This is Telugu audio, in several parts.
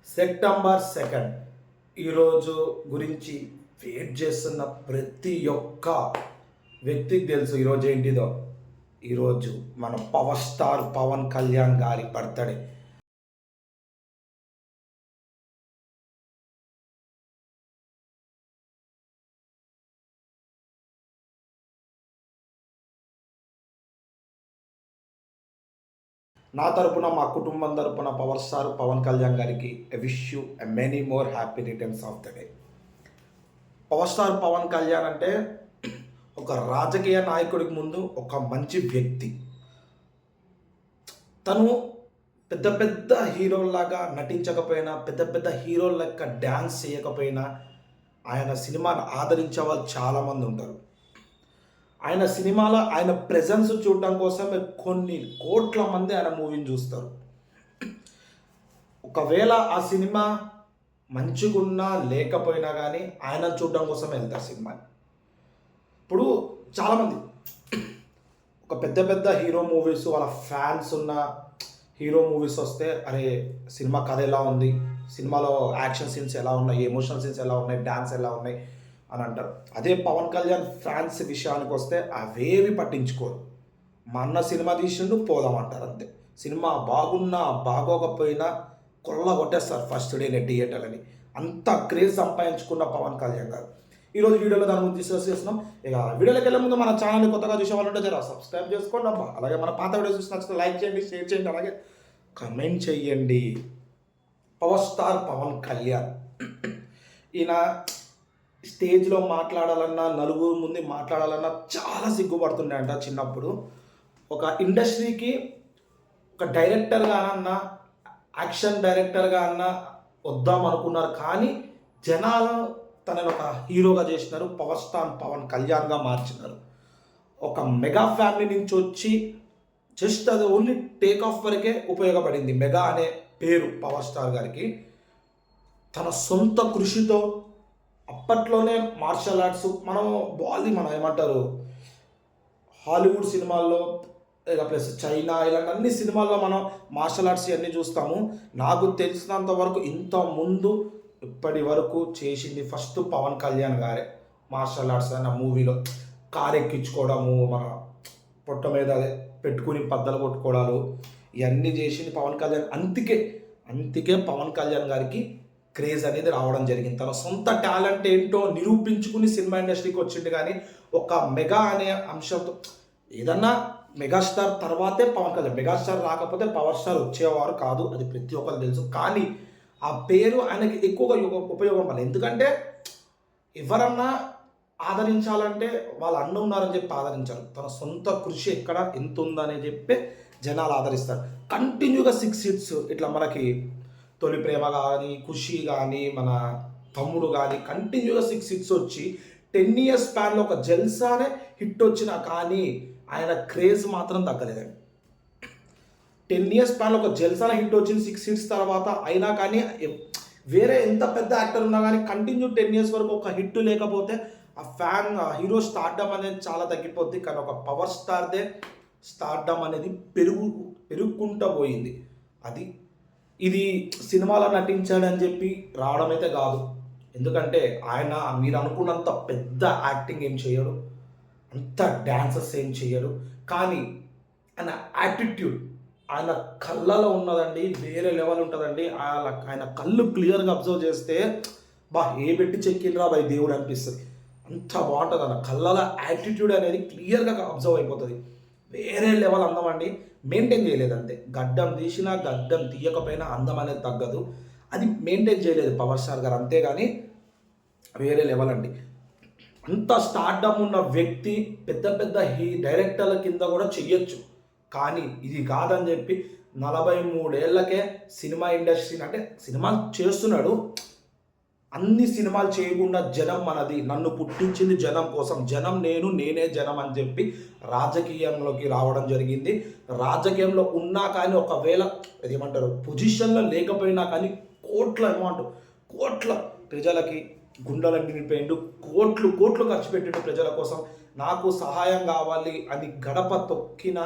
సెప్టెంబర్ 2 ఈరోజు గురించి వెయిట్ చేస్తున్న ప్రతి ఒక్క వ్యక్తికి తెలుసు ఈరోజు ఏంటిదో. ఈరోజు మన పవర్ స్టార్ పవన్ కళ్యాణ్ గారి బర్త్డే. నా తరపున మా కుటుంబం తరపున పవర్ స్టార్ పవన్ కళ్యాణ్ గారికి wish you many more happy returns of the day. Power star Pawan Kalyan అంటే ఒక రాజకీయ నాయకుడికి ముందు ఒక మంచి వ్యక్తి. తను పెద్ద పెద్ద హీరోల్లాగా నటించకపోయినా, పెద్ద పెద్ద హీరోల లెక్క డ్యాన్స్ చేయకపోయినా ఆయన సినిమాను ఆదరించే వాళ్ళు చాలామంది ఉంటారు. ఆయన సినిమాలో ఆయన ప్రెజెన్స్ చూడటం కోసం కొన్ని కోట్ల మంది ఆయన మూవీని చూస్తారు. ఒకవేళ ఆ సినిమా మంచిగున్నా లేకపోయినా కానీ ఆయన చూడడం కోసం వెళ్తారు సినిమాని. ఇప్పుడు చాలామంది ఒక పెద్ద పెద్ద హీరో మూవీస్ వాళ్ళ ఫ్యాన్స్ ఉన్న హీరో మూవీస్ వస్తే అరే సినిమా కథ ఎలా ఉంది, సినిమాలో యాక్షన్ సీన్స్ ఎలా ఉన్నాయి, ఎమోషనల్ సీన్స్ ఎలా ఉన్నాయి, డ్యాన్స్ ఎలా ఉన్నాయి అని అంటారు. అదే పవన్ కళ్యాణ్ ఫ్యాన్స్ విషయానికి వస్తే అవేవి పట్టించుకోరు. మా అన్న సినిమా తీసిండు పోదామంటారు అంతే. సినిమా బాగున్నా బాగోకపోయినా కొల్ల కొట్టేస్తారు ఫస్ట్ డేనే థియేటర్లని. అంత క్రేజ్ సంపాదించుకున్న పవన్ కళ్యాణ్ గారు ఈరోజు వీడియోలో దాని గురించి డిస్కస్ చేస్తున్నాం. ఇక వీడియోలోకి వెళ్ళే ముందు మన ఛానల్ని కొత్తగా చూసే వాళ్ళు ఉంటే జర సబ్స్క్రైబ్ చేసుకోండి అబ్బా. అలాగే మన పాత వీడియోస్ చూసి నచ్చితే లైక్ చేయండి, షేర్ చేయండి, అలాగే కమెంట్ చేయండి. పవర్ స్టార్ పవన్ కళ్యాణ్ ఈయన స్టేజ్లో మాట్లాడాలన్నా, నలుగురు ముందు మాట్లాడాలన్నా చాలా సిగ్గుపడుతుండే అంట చిన్నప్పుడు. ఒక ఇండస్ట్రీకి ఒక డైరెక్టర్గా అన్నా, యాక్షన్ డైరెక్టర్గా అన్నా వద్దాం అనుకున్నారు, కానీ జనాలు తనని ఒక హీరోగా చేసినారు. పవర్ స్టార్ పవన్ కళ్యాణ్గా మార్చినారు. ఒక మెగా ఫ్యామిలీ నుంచి వచ్చి జస్ట్ అది ఓన్లీ టేక్ ఆఫ్ వరకే ఉపయోగపడింది మెగా అనే పేరు పవర్ స్టార్ గారికి. తన సొంత కృషితో అప్పట్లోనే మార్షల్ ఆర్ట్స్ మనం ఏమంటారు హాలీవుడ్ సినిమాల్లో ఇక ప్లస్ చైనా ఇలాంటి అన్ని సినిమాల్లో మనం మార్షల్ ఆర్ట్స్ ఇవన్నీ చూస్తాము. నాకు తెలిసినంత వరకు ఇంత ముందు ఇప్పటి వరకు చేసింది ఫస్ట్ పవన్ కళ్యాణ్ గారే. మార్షల్ ఆర్ట్స్ అన్న మూవీలో కారు ఎక్కించుకోవడము, మన పొట్ట మీద పెట్టుకుని పద్దలు కొట్టుకోవడాలు ఇవన్నీ చేసింది పవన్ కళ్యాణ్. అందుకే పవన్ కళ్యాణ్ గారికి క్రేజ్ అనేది రావడం జరిగింది. తన సొంత టాలెంట్ ఏంటో నిరూపించుకుని సినిమా ఇండస్ట్రీకి వచ్చింది. కానీ ఒక మెగా అనే అంశంతో ఏదన్నా మెగాస్టార్ తర్వాతే పవన్ కళ్యాణ్, మెగాస్టార్ రాకపోతే పవర్ స్టార్ వచ్చేవారు కాదు, అది ప్రతి ఒక్కరు తెలుసు. కానీ ఆ పేరు ఆయనకి ఎక్కువగా ఉపయోగం వల్ల, ఎందుకంటే ఎవరన్నా ఆదరించాలంటే వాళ్ళు అన్న ఉన్నారని చెప్పి ఆదరించారు. తన సొంత కృషి ఎక్కడ ఎంత ఉందని చెప్పి జనాలు ఆదరిస్తారు. కంటిన్యూగా 6 hits ఇట్లా మనకి తొలి ప్రేమ కానీ, ఖుషి కానీ, మన తమ్ముడు కానీ కంటిన్యూగా 6 hits వచ్చి 10 years స్పాన్లో ఒక జల్సానే హిట్ వచ్చినా కానీ ఆయన క్రేజ్ మాత్రం తగ్గలేదండి. 10 years స్పాన్లో ఒక జల్సానే హిట్ వచ్చింది 6 hits తర్వాత అయినా కానీ వేరే ఎంత పెద్ద యాక్టర్ ఉన్నా కానీ కంటిన్యూ 10 years వరకు ఒక హిట్ లేకపోతే ఆ హీరో స్టార్డమ్ అనేది చాలా తగ్గిపోద్ది. కానీ ఒక పవర్ స్టార్దే స్టార్డమ్ అనేది పెరుగుకుంటూ పోయింది. ఇది సినిమాలో నటించాడని చెప్పి రావడం అయితే కాదు. ఎందుకంటే ఆయన మీరు అనుకున్నంత పెద్ద యాక్టింగ్ ఏం చేయడు, అంత డ్యాన్సెస్ ఏం చేయడు, కానీ ఆయన యాటిట్యూడ్, ఆయన కళ్ళలో ఉన్నదండి వేరే లెవెల్ ఉంటుందండి. ఆయన కళ్ళు క్లియర్గా అబ్జర్వ్ చేస్తే ఏ పెట్టి చెక్కినరా బై దేవుడు అనిపిస్తుంది. అంత బాగుంటుంది. అన్న కళ్ళలో యాటిట్యూడ్ అనేది క్లియర్గా అబ్జర్వ్ అయిపోతుంది. వేరే లెవెల్ అందం అండి. మెయింటైన్ చేయలేదు అంతే. గడ్డం తీసినా గడ్డం తీయకపోయినా అందం అనేది తగ్గదు. అది మెయింటైన్ చేయలేదు పవర్ స్టార్ గారు, అంతేగాని వేరే లెవెల్ అండి. అంత స్టార్డమ్ ఉన్న వ్యక్తి పెద్ద పెద్ద డైరెక్టర్ల కింద కూడా చెయ్యొచ్చు, కానీ ఇది కాదని చెప్పి 43 ఏళ్ళకే సినిమా ఇండస్ట్రీ అంటే సినిమాలు చేస్తున్నాడు. అన్ని సినిమాలు చేయకుండా జనం మనది, నన్ను పుట్టించింది జనం కోసం, జనం నేనే జనం అని చెప్పి రాజకీయంలోకి రావడం జరిగింది. రాజకీయంలో ఉన్నా కానీ ఒకవేళ ఏమంటారు పొజిషన్లో లేకపోయినా కానీ కోట్ల ప్రజలకి గుండెలను నిండిపోయిండు, కోట్లు ఖర్చు పెట్టిండు ప్రజల కోసం. నాకు సహాయం కావాలి అని గడప తొక్కిన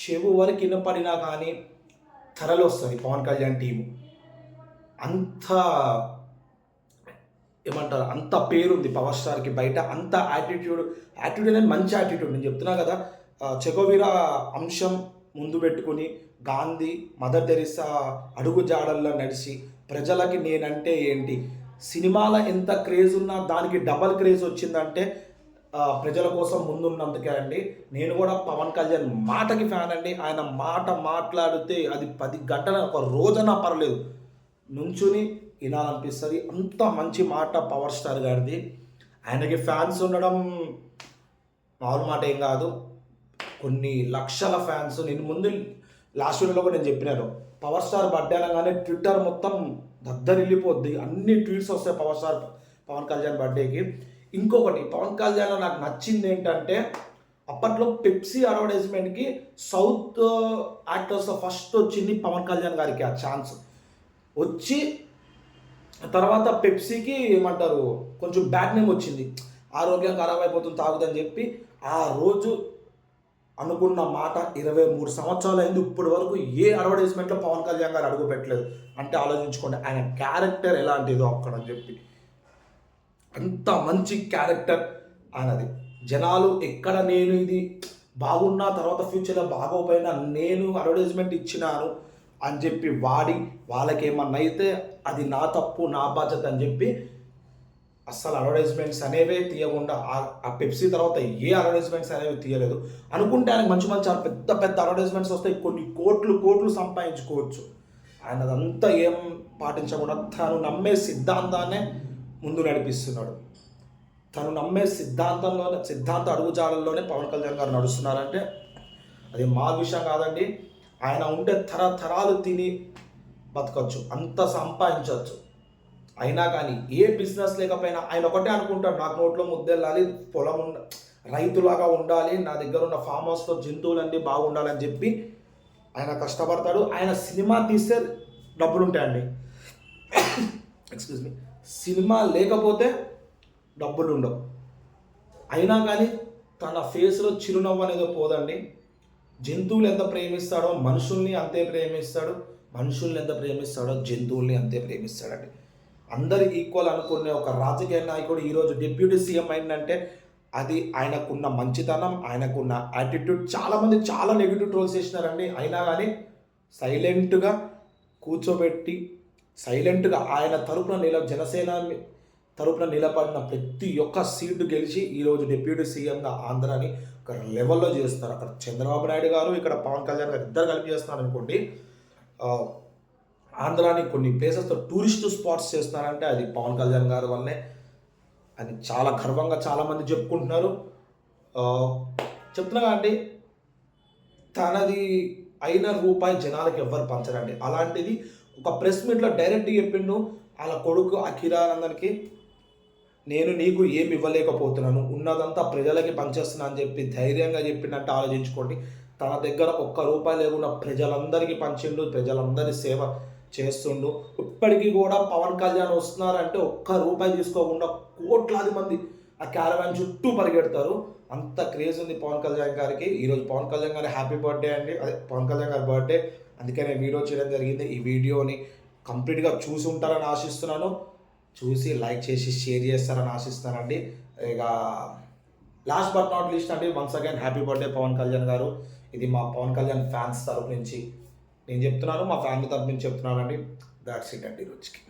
చెవు వరకు వినపడినా కానీ తరలి వస్తుంది పవన్ కళ్యాణ్ టీము. అంత ఏమంటారు, అంత పేరుంది పవర్ స్టార్కి బయట, అంత యాటిట్యూడ్ అనేది మంచి యాటిట్యూడ్. నేను చెప్తున్నా కదా, చెకోవీరా అంశం ముందు పెట్టుకుని గాంధీ, మదర్ తెరిసా అడుగు జాడల్లో నడిచి ప్రజలకి నేనంటే ఏంటి, సినిమాల ఎంత క్రేజ్ ఉన్నా దానికి డబల్ క్రేజ్ వచ్చిందంటే ప్రజల కోసం ముందున్నందుకే అండి. నేను కూడా పవన్ కళ్యాణ్ మాటకి ఫ్యాన్ అండి. ఆయన మాట మాట్లాడితే అది 10 గంటల ఒక రోజైనా పర్లేదు నుంచుని వినాలనిపిస్తుంది. అంత మంచి మాట పవర్ స్టార్ గారిది. ఆయనకి ఫ్యాన్స్ ఉండడం మామూలు మాట ఏం కాదు, కొన్ని లక్షల ఫ్యాన్స్. నేను ముందు లాస్ట్ వీడియోలో కూడా నేను చెప్పినాను, పవర్ స్టార్ బర్త్డే అనగానే ట్విట్టర్ మొత్తం దద్దరిల్లిపోద్ది, అన్ని ట్వీట్స్ వస్తాయి పవన్ కళ్యాణ్ బర్త్డేకి. ఇంకొకటి పవన్ కళ్యాణ్ నాకు నచ్చింది ఏంటంటే, అప్పట్లో పెప్సీ అడ్వర్టైజ్మెంట్కి సౌత్ యాక్టర్స్లో ఫస్ట్ వచ్చింది పవన్ కళ్యాణ్ గారికి ఆ ఛాన్స్ వచ్చి, తర్వాత పెప్సీకి ఏమంటారు కొంచెం బ్యాడ్ నేమ్ వచ్చింది, ఆరోగ్యం ఖరాబ్ అయిపోతుంది తాగుదని చెప్పి. ఆ రోజు అనుకున్న మాట 23 సంవత్సరాలు అయింది, ఇప్పటి వరకు ఏ అడ్వర్టైజ్మెంట్లో పవన్ కళ్యాణ్ గారు అడుగు పెట్టలేదు. అంటే ఆలోచించుకోండి ఆయన క్యారెక్టర్ ఎలాంటిదో అక్కడ అని చెప్పి. అంత మంచి క్యారెక్టర్ ఆయనది. జనాలు ఎక్కడ నేను ఇది బాగున్నా తర్వాత ఫ్యూచర్లో బాగోపోయినా నేను అడ్వర్టైజ్మెంట్ ఇచ్చినాను అని చెప్పి వాడి వాళ్ళకి ఏమన్నా అయితే అది నా తప్పు నా బాధ్యత అని చెప్పి అస్సలు అడ్వర్టైజ్మెంట్స్ అనేవే తీయకుండా ఆ పెప్సీ తర్వాత ఏ అడ్వర్టైజ్మెంట్స్ అనేవి తీయలేదు. అనుకుంటే ఆయనకు మంచి పెద్ద పెద్ద అడ్వర్టైజ్మెంట్స్ వస్తాయి, కొన్ని కోట్లు సంపాదించుకోవచ్చు. ఆయన అదంతా ఏం పాటించకుండా తను నమ్మే సిద్ధాంతాన్నే ముందు నడిపిస్తున్నాడు. తను నమ్మే సిద్ధాంత అడుగుజాడల్లోనే పవన్ కళ్యాణ్ గారు నడుస్తున్నారంటే అది మా విషయం కాదండి. ఆయన ఉంటే తరతరాలు తిని బతకచ్చు, అంత సంపాదించవచ్చు. అయినా కానీ ఏ బిజినెస్ లేకపోయినా ఆయన ఒకటే అనుకుంటాడు, నాకు నోట్లో ముద్దెళ్ళాలి, పొలం రైతులాగా ఉండాలి, నా దగ్గర ఉన్న ఫామ్ హౌస్లో జంతువులన్నీ బాగుండాలని చెప్పి ఆయన కష్టపడతాడు. ఆయన సినిమా తీస్తే డబ్బులు ఉంటాయండి, ఎక్స్క్యూజ్ మీ, సినిమా లేకపోతే డబ్బులు ఉండవు. అయినా కానీ తన ఫేస్లో చిరునవ్వు అనేది పోదండి. జంతువులు ఎంత ప్రేమిస్తాడో మనుషుల్ని అంతే ప్రేమిస్తాడు, మనుషుల్ని ఎంత ప్రేమిస్తాడో జంతువుల్ని అంతే ప్రేమిస్తాడండి. అందరు ఈక్వల్ అనుకునే ఒక రాజకీయ నాయకుడు ఈరోజు డిప్యూటీ సీఎం అయిందంటే అది ఆయనకున్న మంచితనం, ఆయనకున్న యాటిట్యూడ్. చాలామంది చాలా నెగిటివ్ ట్రోల్స్ చేసినారండి, అయినా కానీ సైలెంట్గా కూర్చోబెట్టి సైలెంట్గా ఆయన జనసేన తరపున నిలబడిన ప్రతి ఒక్క సీటు గెలిచి ఈరోజు డిప్యూటీ సీఎంగా ఆంధ్రాని ఒక లెవెల్లో చేస్తారు. అక్కడ చంద్రబాబు నాయుడు గారు, ఇక్కడ పవన్ కళ్యాణ్ గారు ఇద్దరు కలిపి చేస్తున్నారు అనుకోండి. ఆంధ్రాని కొన్ని ప్లేసెస్తో టూరిస్ట్ స్పాట్స్ చేస్తున్నారంటే అది పవన్ కళ్యాణ్ గారి వల్లే అని చాలా గర్వంగా చాలామంది చెప్పుకుంటున్నారు. చెప్తున్నా అండి, తనది అయిన రూపాయి జనాలకు ఎవ్వరు పంచరండి. అలాంటిది ఒక ప్రెస్ మీట్లో డైరెక్ట్గా చెప్పిండు వాళ్ళ కొడుకు అఖిరానందన్కి, నేను నీకు ఏమి ఇవ్వలేకపోతున్నాను, ఉన్నదంతా ప్రజలకి పంచేస్తున్నా అని చెప్పి ధైర్యంగా చెప్పిందంటే ఆలోచించుకోండి. తన దగ్గర ఒక్క రూపాయి లేకుండా ప్రజలందరికీ పంచిండు, ప్రజలందరి సేవ చేస్తుండు. ఇప్పటికీ కూడా పవన్ కళ్యాణ్ వస్తున్నారంటే ఒక్క రూపాయి తీసుకోకుండా కోట్లాది మంది ఆ క్యారవాన్ చుట్టూ పరిగెడతారు. అంత క్రేజ్ ఉంది పవన్ కళ్యాణ్ గారికి. ఈరోజు పవన్ కళ్యాణ్ గారి హ్యాపీ బర్త్డే అండి, అదే పవన్ కళ్యాణ్ గారి బర్త్డే. అందుకే నేను వీడియో చేయడం జరిగింది. ఈ వీడియోని కంప్లీట్గా చూసి ఉంటారని ఆశిస్తున్నాను, చూసి లైక్ చేసి షేర్ చేస్తారని ఆశిస్తానండి. ఇక లాస్ట్ బట్ నాట్ లీస్ట్ అండి, once again happy birthday Pawan Kalyan garu. ఇది మా పవన్ కళ్యాణ్ ఫ్యాన్స్ తరపు నుంచి నేను చెప్తున్నాను, మా ఫ్యామిలీ తరపు నుంచి చెప్తున్నానండి. దాట్స్ ఇట్ అండి రోజుకి.